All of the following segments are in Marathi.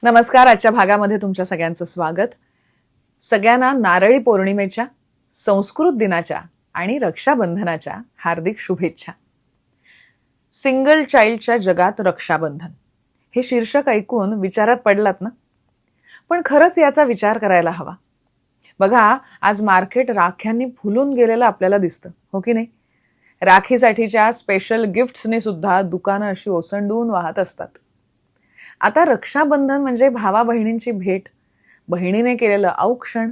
नमस्कार. आजच्या भागामध्ये तुमच्या सगळ्यांचं स्वागत. सगळ्यांना नारळी पौर्णिमेच्या, संस्कृत दिनाच्या आणि रक्षाबंधनाच्या हार्दिक शुभेच्छा. सिंगल चाइल्डच्या जगात रक्षाबंधन हे शीर्षक ऐकून विचारात पडलात ना? पण खरंच याचा विचार करायला हवा. बघा, आज मार्केट राख्यांनी फुलून गेलेलं आपल्याला दिसतं, हो की नाही? राखीसाठीच्या स्पेशल गिफ्ट्सनी सुद्धा दुकानं अशी ओसंडून वाहत असतात. आता रक्षाबंधन म्हणजे भावा बहिणींची भेट, बहिणीने केलेलं औक्षण,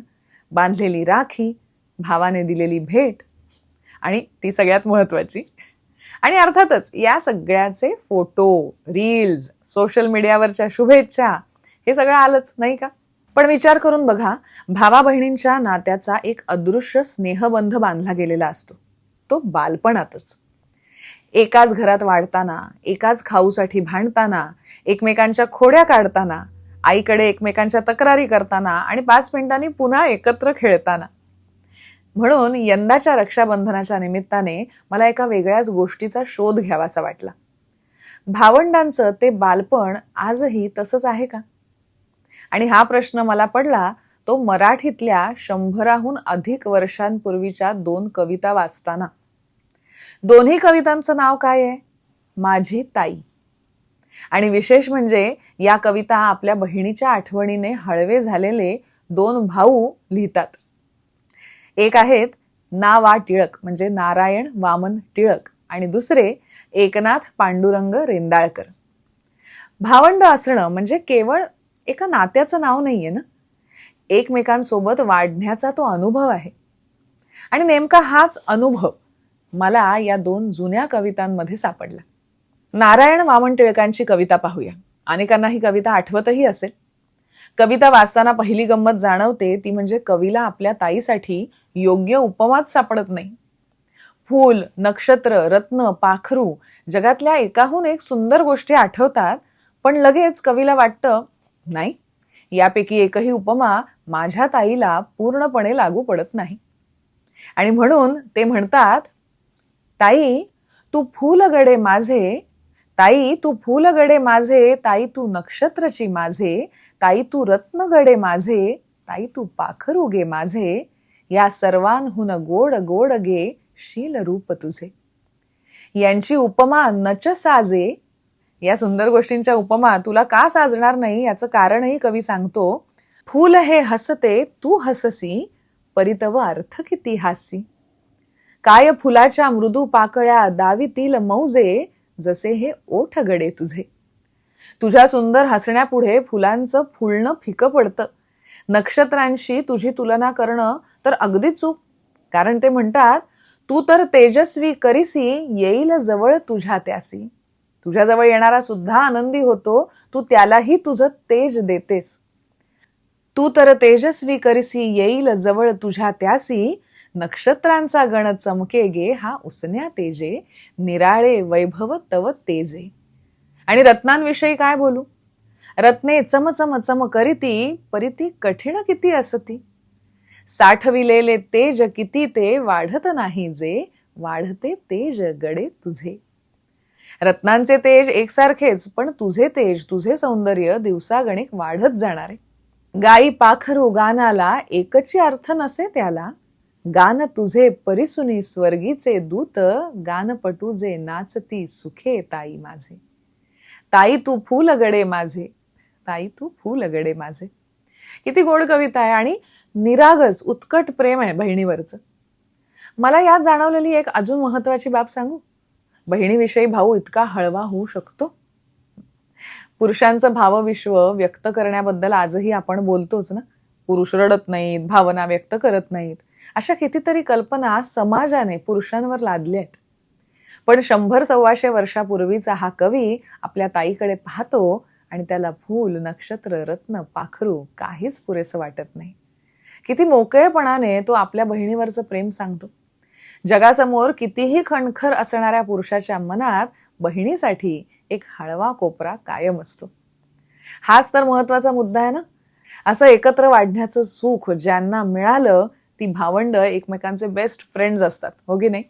बांधलेली राखी, भावाने दिलेली भेट आणि ती सगळ्यात महत्वाची. आणि अर्थातच या सगळ्याचे फोटो, रील्स, सोशल मीडियावरच्या शुभेच्छा हे सगळं आलंच, नाही का? पण विचार करून बघा, भावा बहिणींच्या नात्याचा एक अदृश्य स्नेहबंध बांधला गेलेला असतो, तो बालपणातच. एकाच घरात वाढताना, एकाच खाऊसाठी भांडताना, एकमेकांच्या खोड्या काढताना, आईकडे एकमेकांच्या तक्रारी करताना आणि 5 मिनिटांनी पुन्हा एकत्र खेळताना. म्हणून यंदाच्या रक्षाबंधनाच्या निमित्ताने मला एका वेगळ्याच गोष्टीचा शोध घ्यावासा वाटला. भावंडांचं ते बालपण आजही तसंच आहे का? आणि हा प्रश्न मला पडला तो मराठीतल्या 100हून अधिक वर्षांपूर्वीच्या 2 कविता वाचताना. दोन्ही कवितांचं नाव काय आहे? माझी ताई. आणि विशेष म्हणजे या कविता आपल्या बहिणीच्या आठवणीने हळवे झालेले 2 भाऊ लिहितात. एक आहेत ना वा टिळक म्हणजे नारायण वामन टिळक आणि दुसरे एकनाथ पांडुरंग रेंदाळकर. भावंड असणं म्हणजे केवळ एका नात्याचं नाव नाहीये ना, एकमेकांसोबत वाढण्याचा तो अनुभव आहे. आणि नेमका हाच अनुभव मला या 2 जुन्या कवितांमध्ये सापडला. नारायण वामन टिळकांची कविता पाहूया. अनेकांना ही कविता आठवतही असेल. कविता वाचताना पहिली गंमत जाणवते ती म्हणजे कवीला आपल्या ताईसाठी योग्य उपमाच सापडत नाही. फूल, नक्षत्र, रत्न, पाखरू, जगातल्या एकाहून एक सुंदर गोष्टी आठवतात, पण लगेच कवीला वाटतं नाही, यापैकी एकही उपमा माझ्या ताईला पूर्णपणे लागू पडत नाही. आणि म्हणून ते म्हणतात, ताई तू फूल गडे माझे, ताई तू फूल गडे माझे, ताई तू नक्षत्रची माझे, ताई तू रत्न गडे माझे, ताई तू पाखरू गे माझे, या सर्वांहून गोड गोड गे शील रूप तुझे. यांची उपमा नच साजे. या सुंदर गोष्टींच्या उपमा तुला का साजणार नाही याचं कारणही कवी सांगतो. फूल हे हसते तू हससी, परितव अर्थ किती हासी. काय फुलाच्या मृदू पाकळ्या दावीतील मौजे, जसे हे ओठ गडे तुझे. तुझ्या सुंदर हसण्यापुढे फुलांचं फुलणं फिकं पडतं. नक्षत्रांशी तुझी तुलना करणं तर अगदी चूक. कारण ते म्हणतात, तू तर तेजस्वी करीसी, येईल जवळ तुझ्या त्यासी. तुझ्याजवळ येणारा सुद्धा आनंदी होतो, तू त्यालाही तुझं तेज देतेस. तू तर तेजस्वी करीसी, येईल जवळ तुझ्या त्यासी, नक्षत्रांचा गण चमके गे हा उसन्या तेजे, निराळे वैभव तव तेजे. आणि रत्नांविषयी काय बोलू? रत्ने चमचम चम करीती, परिती कठीण किती असती. साठविलेले तेज किती ते, वाढत नाही जे, वाढते तेज गडे तुझे. रत्नांचे तेज एकसारखेच, पण तुझे तेज, तुझे सौंदर्य दिवसागणिक वाढत जाणारे. गाई पाखरू गानाला एकची अर्थ नसे त्याला, गान तुझे परिसुनी स्वर्गीचे दूत, गानपटू जे नाचती सुखे ताई माझे. ताई तू फूल गडे माझे, ताई तू फूल गडे माझे. किती गोड कविता आहे आणि निरागस उत्कट प्रेम आहे बहिणीवरचं. मला यात जाणवलेली एक अजून महत्वाची बाब सांगू. बहिणीविषयी भाऊ इतका हळवा होऊ शकतो. पुरुषांचं भावविश्व व्यक्त करण्याबद्दल आजही आपण बोलतोच ना. पुरुष रडत नाहीत, भावना व्यक्त करत नाहीत, अशा कितीतरी कल्पना समाजाने पुरुषांवर लादल्या आहेत. पण 100-125 वर्षापूर्वीचा हा कवी आपल्या ताईकडे पाहतो आणि त्याला फूल, नक्षत्र, रत्न, पाखरू काहीच पुरेसं वाटत नाही. किती मोकळेपणाने तो आपल्या बहिणीवरचं प्रेम सांगतो. जगासमोर कितीही खणखर असणाऱ्या पुरुषाच्या मनात बहिणीसाठी एक हळवा कोपरा कायम असतो. हाच तर महत्वाचा मुद्दा आहे ना. असं एकत्र वाढण्याचं सुख ज्यांना मिळालं ती भावंड एकमेकांचे बेस्ट फ्रेंड्स असतात, हो की नाही?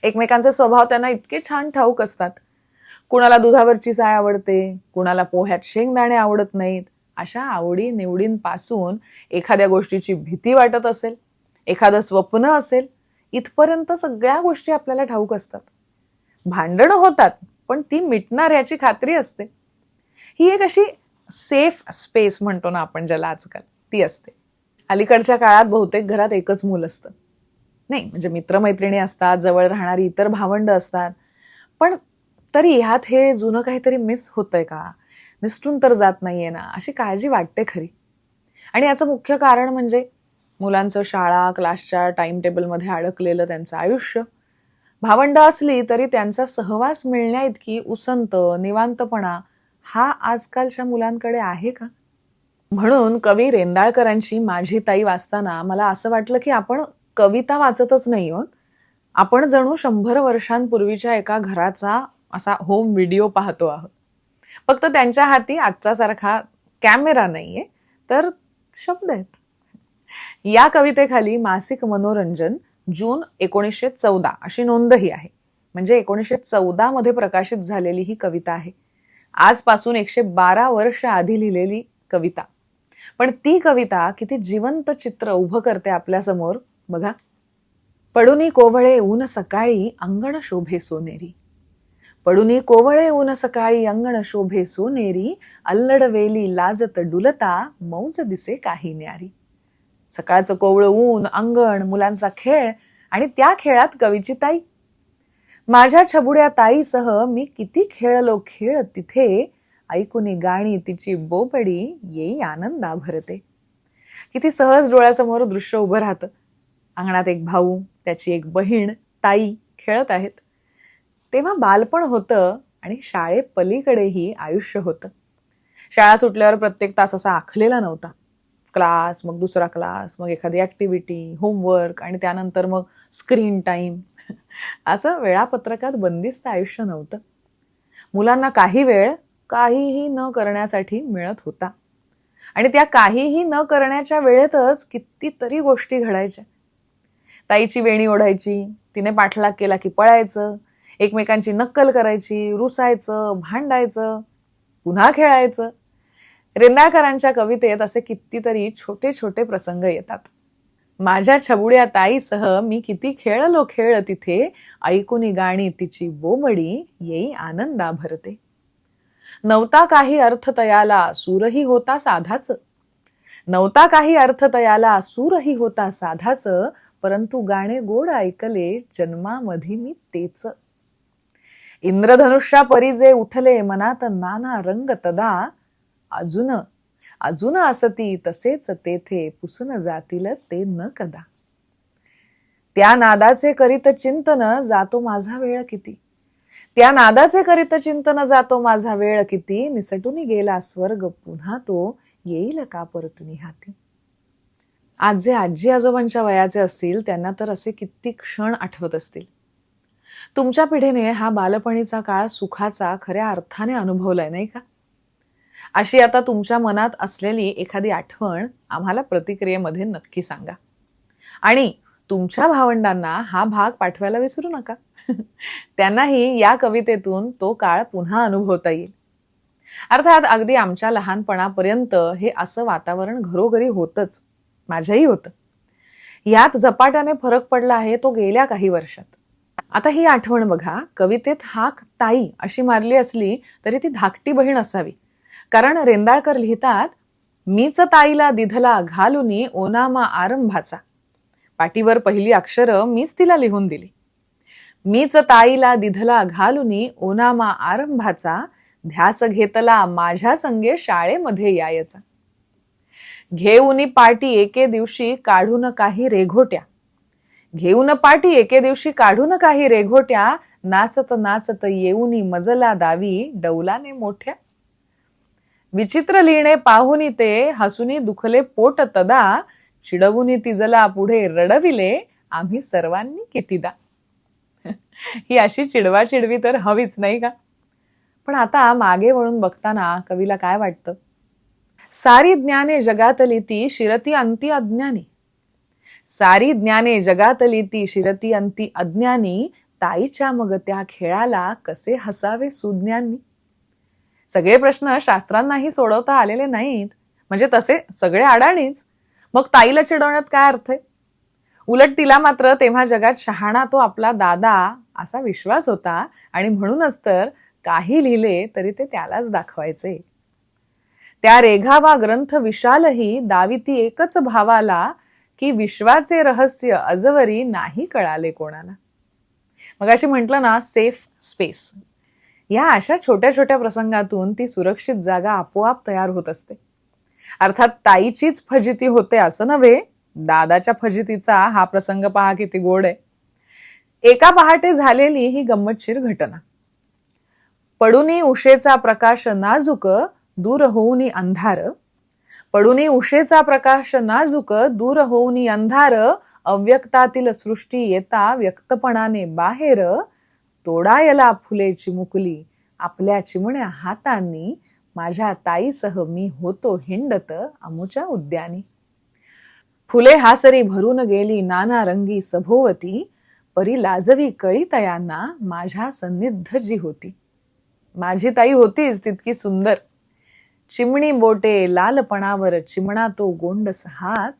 एकमेकांचे स्वभाव त्यांना इतके छान ठाऊक असतात. कुणाला दुधावरची साय आवडते, कुणाला पोह्यात शेंगदाणे आवडत नाहीत. अशा आवडी निवडींपासून एखाद्या गोष्टीची भीती वाटत असेल, एखादं स्वप्न असेल, इथपर्यंत सगळ्या गोष्टी आपल्याला ठाऊक असतात. भांडणं होतात, पण ती मिटणार याची खात्री असते. ही एक अशी सेफ स्पेस म्हणतो ना आपण ज्याला आजकाल, ती असते. अलीकडच्या काळात बहुतेक घरात एकच मूल असतं. नाही म्हणजे मित्रमैत्रिणी असतात, जवळ राहणारी इतर भावंड असतात, पण तरी ह्यात हे जुनं काहीतरी मिस होतंय का, निसटून तर जात नाहीये ना, अशी काळजी वाटते खरी. आणि याचं मुख्य कारण म्हणजे मुलांचं शाळा क्लासच्या टाइम टेबलमध्ये अडकलेलं त्यांचं आयुष्य. भावंड असली तरी त्यांचा सहवास मिळण्या इतकी उसंत निवांतपणा हा आजकालच्या मुलांकडे आहे का? म्हणून कवी रेंदाळकरांची माझी ताई वाचताना मला असं वाटलं की आपण कविता वाचतच नाही आहोत, आपण जणू 100 वर्षांपूर्वीच्या एका घराचा असा होम व्हिडिओ पाहतो आहोत. फक्त त्यांच्या हाती आजचा सारखा कॅमेरा नाहीये, तर शब्द आहेत. या कवितेखाली मासिक मनोरंजन जून 1914 अशी नोंदही आहे. म्हणजे 1914 मध्ये प्रकाशित झालेली ही कविता आहे. आजपासून 112 वर्ष आधी लिहिलेली कविता. पण ती कविता किती जिवंत चित्र उभं करते आपल्यासमोर बघा. पडुनी कोवळे ऊन सकाळी अंगण शोभे सोनेरी. पडुनी कोवळे ऊन सकाळी अंगण शोभे सोनेरी. अल्लड वेली लाजत डुलता मौज दिसे काही न्यारी. सकाळचं कोवळं ऊन, अंगण, मुलांचा खेळ आणि त्या खेळात कवीची ताई. माझ्या छबुड्या ताईसह मी किती खेळलो खेळ तिथे. ऐकुनी गाणी तिची बोबडी येई आनंदा भरते. किती सहज डोळ्यासमोर दृश्य उभं राहतं. अंगणात एक भाऊ, त्याची एक बहीण, ताई खेळत आहेत. तेव्हा बालपण होतं आणि शाळेपलीकडेही आयुष्य होतं. शाळा सुटल्यावर प्रत्येक तास असा आखलेला नव्हता. क्लास, मग दुसरा क्लास, मग एखादी ऍक्टिव्हिटी, होमवर्क आणि त्यानंतर मग स्क्रीन टाइम. असं वेळापत्रकात बंदिस्त आयुष्य नव्हतं. मुलांना काही वेळ काहीही न करण्यासाठी मिळत होता. आणि त्या काहीही न करण्याच्या वेळेतच कितीतरी गोष्टी घडायच्या. ताईची वेणी ओढायची, तिने पाठलाग केला की पळायचं, एकमेकांची नक्कल करायची, रुसायचं, भांडायचं, पुन्हा खेळायचं. रेंदाळकरांच्या कवितेत असे कितीतरी छोटे छोटे प्रसंग येतात. माझ्या छबुड्या ताईसह मी किती खेळलो खेळ तिथे. ऐकुनी गाणी तिची बोबडी येई आनंदा भरते. नव्हता काही अर्थ तयाला सूरही होता साधाच. नव्हता काही अर्थ तयाला सूरही होता साधाच. परंतु गाणे गोड ऐकले जन्मामधी मी तेच. इंद्रधनुष्या परी जे उठले मनात नाना रंग तदा. अजून अजून असती तसेच तेथे पुसून जातील ते न कदा. त्या नादाचे करीत चिंतन जातो माझा वेळ किती. त्या नादाचे करीत चिंतन जातो माझा वेळ किती. निसटून गेला स्वर्ग पुन्हा तो येईल का परतुनी हाती. आज जे आजी आजोबांच्या वयाचे असतील त्यांना तर असे किती क्षण आठवत असतील. तुमच्या पिढीने हा बालपणीचा काळ सुखाचा खऱ्या अर्थाने अनुभवलाय नाही का? अशी आता तुमच्या मनात असलेली एखादी आठवण आम्हाला प्रतिक्रियेमध्ये नक्की सांगा. आणि तुमच्या भावंडांना हा भाग पाठवायला विसरू नका. त्यांनाही या कवितेतून तो काळ पुन्हा अनुभवता येईल. अर्थात अगदी आमच्या लहानपणापर्यंत हे असं वातावरण घरोघरी होतच. माझ्याही होतं. यात झपाट्याने फरक पडला आहे तो गेल्या काही वर्षात. आता ही आठवण बघा, कवितेत हाक ताई अशी मारली असली तरी ती धाकटी बहीण असावी. कारण रेंदाळकर लिहितात, मीच ताईला दिधला घालुनी ओनामा आरंभाचा. पाटीवर पहिली अक्षरं मीच तिला लिहून दिली. मीच ताईला दिधला घालुनी ओनामा आरंभाचा. ध्यास घेतला माझ्या संगे शाळेमध्ये यायचा. घेऊन पाटी एके दिवशी काढून काही रेघोट्या. घेऊन पाटी एके दिवशी काढून काही रेघोट्या. नाचत नाचत येऊनी मजला दावी डौलाने मोठ्या. विचित्र लिहिणे पाहुनी ते हसुनी दुखले पोट तदा. चिडवुनी तिजला पुढे रडविले आम्ही सर्वांनी कितीदा. ही अशी चिडवा चिडवी तर हवीच नाही का? पण आता मागे वळून बघताना कवीला काय वाटतं? सारी ज्ञाने जगातली ती शिरती अंती अज्ञानी. सारी ज्ञाने जगातली ती शिरती अंती अज्ञानी. ताईच्या मग त्या खेळाला कसे हसावे सुज्ञांनी. सगळे प्रश्न शास्त्रांनाही सोडवता आलेले नाहीत, म्हणजे तसे सगळे अडाणीच. मग ताईला चिडवण्यात काय अर्थ आहे? उलट तिला मात्र तेव्हा जगात शहाणा तो आपला दादा असा विश्वास होता, आणि म्हणूनच तर काही लिहिले तरी ते त्यालाच दाखवायचे. त्या रेघावा ग्रंथ विशालही दाविती एकच भावाला, की विश्वाचे रहस्य अजवरी नाही कळाले कोणाला. मग अशी म्हटलं ना, सेफ स्पेस. या अशा छोट्या छोट्या प्रसंगातून ती सुरक्षित जागा आपोआप तयार होत असते. अर्थात ताईचीच फजिती होते असं नव्हे, दादाच्या फजितीचा हा प्रसंग पहा किती गोड आहे. एका पहाटे झालेली ही गंमतशीर घटना. पडुनी उशेचा प्रकाश नाजुक, दूर होऊनी अंधार. पडुनी उशेचा प्रकाश नाजुक, दूर होऊनी अंधार. अव्यक्तातील सृष्टी येता व्यक्तपणाने बाहेर. तोडायला फुले चिमुकली आपल्या चिमण्या हातांनी. माझ्या ताईसह मी होतो हिंडत अमुच्या उद्यानी. फुले हासरी भरून गेली नाना रंगी सभोवती. परी लाजवी कळी तयांना माझ्या सन्निध जी होती. माझी ताई होतीच तितकी सुंदर. चिमणी बोटे लालपणावर चिमणा तो गोंडस हात.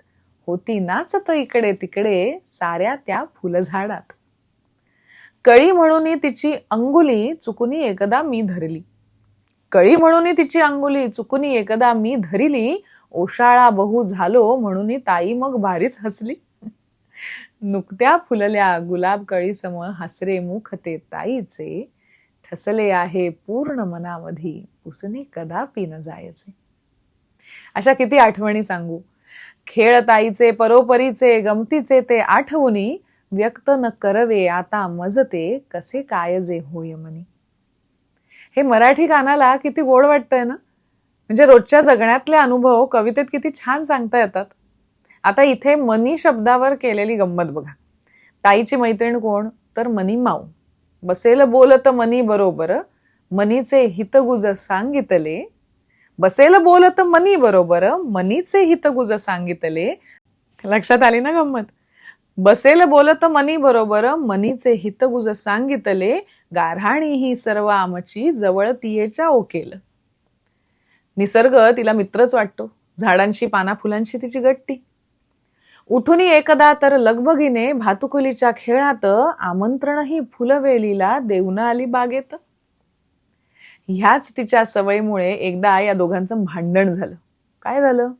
होती नाचत इकडे तिकडे साऱ्या त्या फुलझाडात. कळी म्हणून तिची अंगुली चुकुनी एकदा मी धरली. कळी म्हणून तिची अंगुली चुकुनी एकदा मी धरिली. ओशाळा बहु झालो म्हणून ताई मग भारीच हसली. नुकत्या फुलल्या गुलाब कळी सम हसरे मुख ते ताईचे. ठसले आहे पूर्ण मनामधी पुसणे कदापि न जायचे. अशा किती आठवणी सांगू. खेळ ताईचे परोपरीचे गमतीचे ते आठवणी. व्यक्त न करवे आता मजते कसे कायजे होय मनी. हे मराठी गाण्याला किती गोड वाटतंय ना. म्हणजे रोजच्या जगण्यातले अनुभव कवितेत किती छान सांगता येतात. आता इथे मनी शब्दावर केलेली गंमत बघा. ताईची मैत्रीण कोण, तर मनी माऊ. बसेल बोलत मनी बरोबर, मनीचे हितगुज सांगितले. बसेल बोलत मनी बरोबर, मनीचे हितगुज सांगितले. लक्षात आली ना गंमत. बसेल बोलत मनी बरोबर, मनीचे हितगुज सांगितले. गाऱ्हाणी ही सर्व आमची जवळ तियेच्या ओकेल. निसर्ग तिला मित्रच वाटतो. झाडांशी पाना फुलांशी तिची गट्टी. उठुनी एकदा तर लगबगीने भातुकलीच्या खेळात. आमंत्रणही फुलवेलीला देऊन आली बागेत. ह्याच तिच्या सवयीमुळे एकदा या दोघांचं भांडण झालं. काय झालं?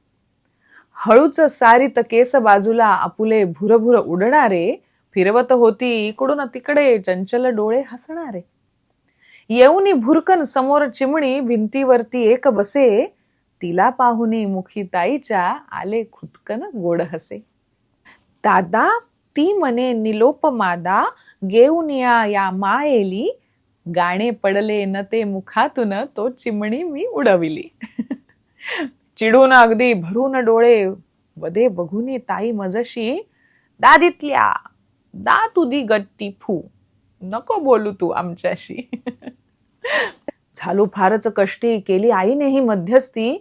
हळूच सारीत केस बाजूला आपुले भुरभुर उडणारे. फिरवत होती इकडून तिकडे चंचल डोळे हसणारे. येऊनी भुरकन समोर चिमणी भिंतीवरती एक बसे. तिला पाहुनी मुखी ताईच्या आले खुदकन गोड हसे. दादा ती मने निलोप मादा, गेऊनिया या मायेली. गाणे पडले न ते मुखातून तो चिमणी मी उडविली. चिडून अगदी भरून डोळे वदे बघुनी ताई मजशी. दादीतल्या दा तुदी गट्टी फू, नको बोलू तू आमच्याशी. झालो फारच कष्टी केली आईनेही मध्यस्थी.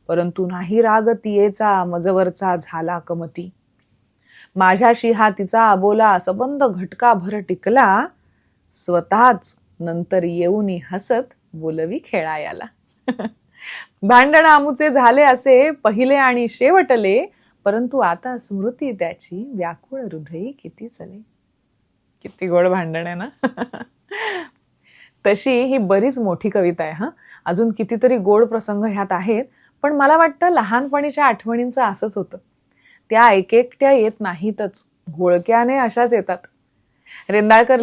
परंतु नाही राग तियेचा मजवरचा झाला कमती. माझ्याशी हा तिचा अबोला सबंध घटका भर टिकला. स्वतःच नंतर येऊनी हसत बोलवी खेळायाला. भांडण आमुचे झाले असे पहिले आणि शेवटले. परंतु आता स्मृती त्याची व्याकुळ हृदयी किती चले. किती गोड भांडण आहे ना. तशी ही बरीच मोठी कविता आहे हा. अजून कितीतरी गोड प्रसंग ह्यात आहेत. पण मला वाटतं लहानपणीच्या आठवणींचं असंच होतं. त्या एकेकट्या येत नाहीतच, घोळक्याने अशाच येतात. रेंदाळकर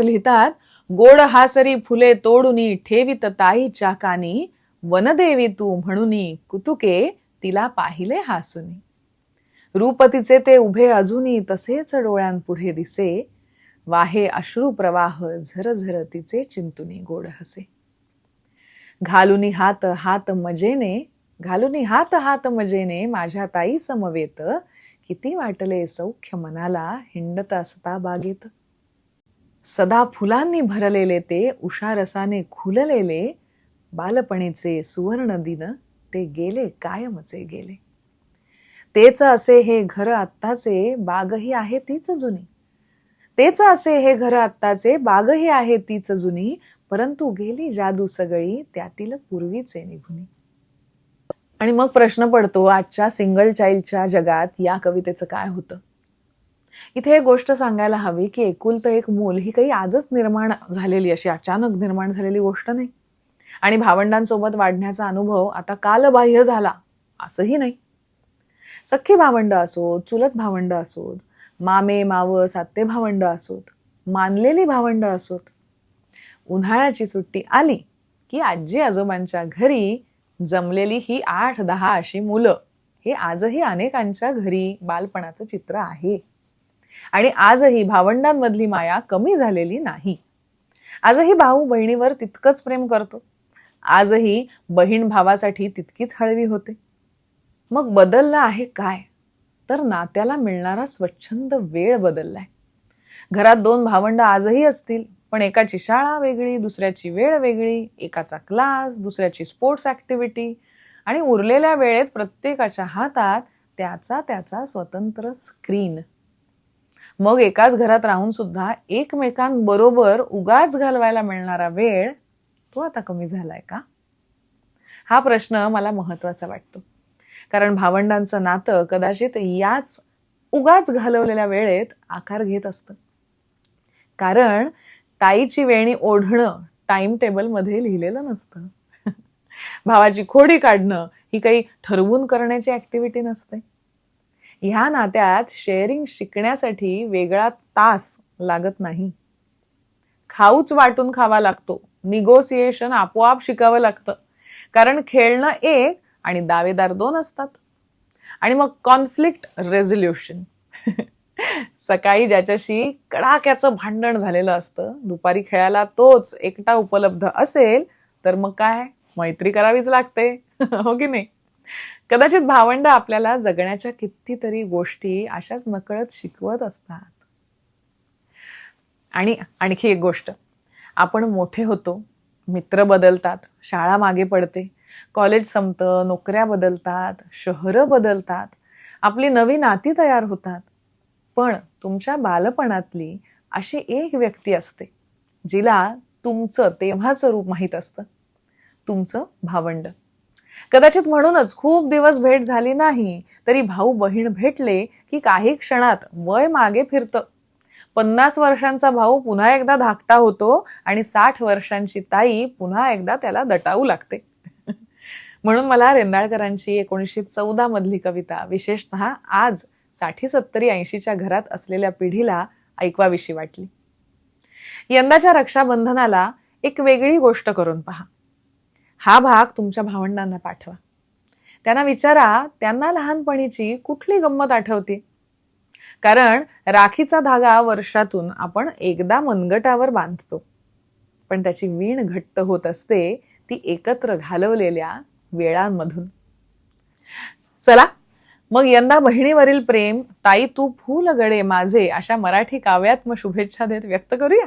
लिहितात गोड हासरी फुले तोडुनी ठेवीत ताईच्या कानी. वनदेवी तू म्हणुनी कुतुके तिला पाहिले हासुनी. रूप तिचे ते उभे अजूनी तसेच डोळ्यांपुढे दिसे. वाहे अश्रू प्रवाह झरझर तिचे चिंतुनी गोड हसे. घालुनी हात हात मजेने माझ्या ताई समवेत. किती वाटले सौख्य मनाला हिंडत असता बागेत. सदा फुलांनी भरलेले ते उषारसाने खुललेले. बालपणीचे सुवर्ण दिन ते गेले कायमचे गेले. तेच असे हे घर आत्ताचे बागही आहे तीच जुनी. तेच असे हे घर आत्ताचे, बागही आहे तीच जुनी, परंतु गेली जादू सगळी त्यातील पूर्वीचे निघुनी. आणि मग प्रश्न पडतो, आजच्या सिंगल चाइल्डच्या जगात या कवितेचं काय होतं? इथे एक गोष्ट सांगायला हवी की एकुलतं एक मूल ही काही आजच निर्माण झालेली, अशी अचानक निर्माण झालेली गोष्ट नाही. आणि भावंडांसोबत वाढण्याचा अनुभव आता कालबाह्य झाला असंही नाही. सख्खी भावंड असोत, चुलत भावंड असोत, मामे मावस आत्ते भावंड असोत, मानलेली भावंड असोत, उन्हाळ्याची सुट्टी आली की आजी आजोबांच्या घरी जमलेली ही 8-10 अशी मुलं, हे आजही अनेकांच्या घरी बालपणाचं चित्र आहे. आणि आजही भावंडांमधली माया कमी झालेली नाही. आजही भाऊ बहिणीवर तितकंच प्रेम करतो. आजही बहीण भावासाठी तितकीच हळवी होते. मग बदललं आहे काय? तर नात्याला मिळणारा स्वच्छंद वेळ बदललाय. घरात 2 भावंड आजही असतील, पण एकाची शाळा वेगळी, दुसऱ्याची वेळ वेगळी, एकाचा क्लास, दुसऱ्याची स्पोर्ट्स ऍक्टिव्हिटी, आणि उरलेल्या वेळेत प्रत्येकाच्या हातात त्याचा स्वतंत्र स्क्रीन. मग एकाच घरात राहून सुद्धा एकमेकांबरोबर उगाच घालवायला मिळणारा वेळ तो आता कमी झालाय का? हा प्रश्न मला महत्वाचा वाटतो. कारण भावंडांचं नातं कदाचित याच उगाच घालवलेल्या वेळेत आकार घेत असतं. कारण ताईची वेणी ओढणं टाइम टेबल मध्ये लिहिलेलं नसतं. भावाची खोडी काढणं ही काही ठरवून करण्याची ऍक्टिव्हिटी नसते. ह्या नात्यात शेअरिंग शिकण्यासाठी वेगळा तास लागत नाही. खाऊच वाटून खावा लागतो. निगोसिएशन आपोआप शिकावं लागतं. कारण खेळणं एक आणि दावेदार 2 असतात. आणि मग कॉन्फ्लिक्ट रेझोल्युशन. सकाळी ज्याच्याशी कडाक्याचं भांडण झालेलं असतं, दुपारी खेळायला तोच एकटा उपलब्ध असेल तर मग काय, मैत्री करावीच लागते. हो की नाही? कदाचित भावंड आपल्याला जगण्याच्या कितीतरी गोष्टी अशाच नकळत शिकवत असतात. आणि आणखी एक गोष्ट, आपण मोठे होतो, मित्र बदलतात, शाळा मागे पडते, कॉलेज संपतं, नोकऱ्या बदलतात, शहरं बदलतात, आपली नवी नाती तयार होतात. पण तुमच्या बालपणातली अशी एक व्यक्ती असते जिला तुमचं तेव्हाचं रूप माहीत असतं, तुमचं भावंड. कदाचित म्हणूनच खूप दिवस भेट झाली नाही तरी भाऊ बहीण भेटले की काही क्षणात वय मागे फिरतं. 50 वर्षांचा भाऊ पुन्हा एकदा धाकटा होतो आणि 60 वर्षांची ताई पुन्हा एकदा त्याला दटावू लागते. म्हणून मला रेंदाळकरांची 1914 मधली कविता विशेषतः आज 60-70-80च्या घरात असलेल्या पिढीला ऐकवाविषयी वाटली. यंदाच्या रक्षाबंधनाला एक वेगळी गोष्ट करून पहा. हा भाग तुमच्या भावंडांना पाठवा. त्यांना विचारा त्यांना लहानपणीची कुठली गंमत आठवते. कारण राखीचा धागा वर्षातून आपण एकदा मनगटावर बांधतो, पण त्याची वीण घट्ट होत असते ती एकत्र घालवलेल्या वेळांमधून. चला मग यंदा बहिणीवरील प्रेम ताई तू फूल गडे माझे अशा मराठी काव्यात्म शुभेच्छा देत व्यक्त करूया.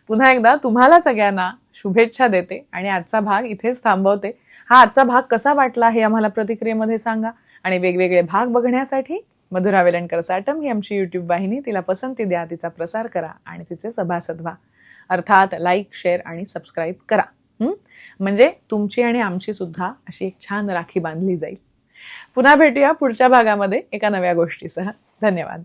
पुन्हा एकदा तुम्हाला सगळ्यांना शुभेच्छा देते आणि आजचा भाग इथेच थांबवते. हा आजचा भाग कसा वाटला हे आम्हाला प्रतिक्रियेमध्ये सांगा. आणि वेगवेगळे भाग बघण्यासाठी मधुरा वेलणकर साटम ही आमची YouTube वाहिनी, तिला पसंती द्या, तिचा प्रसार करा आणि तिचे सभासद व्हा. अर्थात लाईक, शेअर आणि सबस्क्राईब करा. म्हणजे तुमची आणि आमची सुद्धा अशी एक छान राखी बांधली जाईल. पुन्हा भेटूया पुढच्या भागामध्ये एका नव्या गोष्टीसह. धन्यवाद.